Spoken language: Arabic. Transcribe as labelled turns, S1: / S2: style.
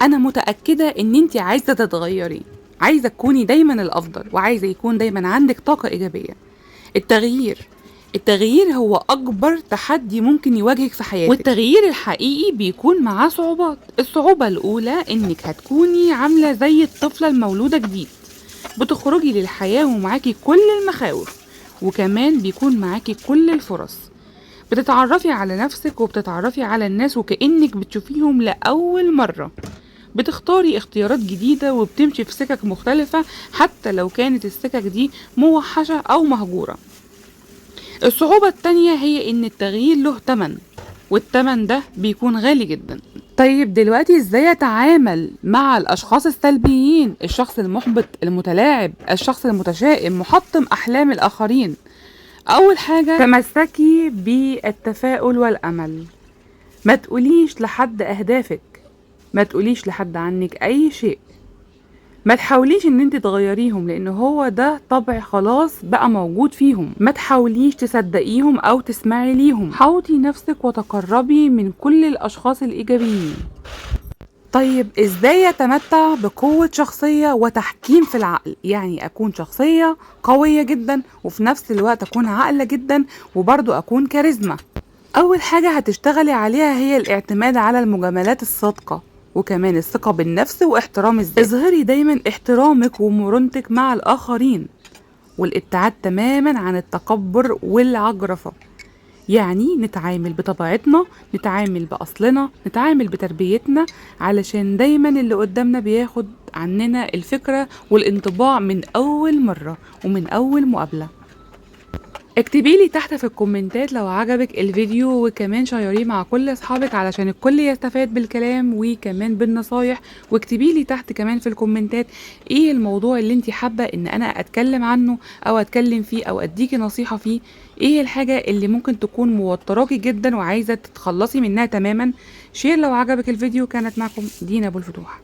S1: انا متأكدة ان انت عايزة تتغيري، عايزة تكوني دايما الافضل، وعايزة يكون دايما عندك طاقة ايجابية. التغيير هو اكبر تحدي ممكن يواجهك في حياتك، والتغيير الحقيقي بيكون معاه صعوبات. الصعوبة الاولى انك هتكوني عاملة زي الطفلة المولودة جديد، بتخرجي للحياة ومعاكي كل المخاوف، وكمان بيكون معاكي كل الفرص. بتتعرفي على نفسك وبتتعرفي على الناس وكأنك بتشوفيهم لأول مرة. بتختاري اختيارات جديدة وبتمشي في سكك مختلفة حتى لو كانت السكك دي موحشة أو مهجورة. الصعوبة التانية هي إن التغيير له تمن، والتمن ده بيكون غالي جدا. طيب دلوقتي ازاي اتعامل مع الاشخاص السلبيين؟ الشخص المحبط، المتلاعب، الشخص المتشائم، محطم احلام الاخرين. اول حاجة تمسكي بالتفاؤل والامل. ما تقوليش لحد اهدافك، ما تقوليش لحد عنك اي شيء، ما تحاوليش ان انت تغيريهم لان هو ده طبع خلاص بقى موجود فيهم. ما تحاوليش تصدقيهم او تسمعي ليهم. حاوطي نفسك وتقربي من كل الاشخاص الايجابيين. طيب ازاي اتمتع بقوة شخصية وتحكيم في العقل؟ يعني اكون شخصية قوية جدا وفي نفس الوقت اكون عاقلة جدا وبرضو اكون كاريزما. اول حاجة هتشتغلي عليها هي الاعتماد على المجاملات الصادقة، وكمان الثقة بالنفس واحترام الذات. اظهري دايما احترامك ومرونتك مع الاخرين، والابتعاد تماما عن التكبر والعجرفة. يعني نتعامل بطبيعتنا، نتعامل بأصلنا، نتعامل بتربيتنا، علشان دايما اللي قدامنا بياخد عننا الفكرة والانطباع من أول مرة ومن أول مقابلة. اكتبيلي تحت في الكومنتات لو عجبك الفيديو، وكمان شيريه مع كل اصحابك علشان الكل يستفاد بالكلام وكمان بالنصايح. واكتبيلي تحت كمان في الكومنتات ايه الموضوع اللي انتي حابة ان انا اتكلم عنه او اتكلم فيه او اديكي نصيحة فيه. ايه الحاجة اللي ممكن تكون موتراكي جدا وعايزة تتخلصي منها تماما. شير لو عجبك الفيديو. كانت معكم دينا ابو الفتوح.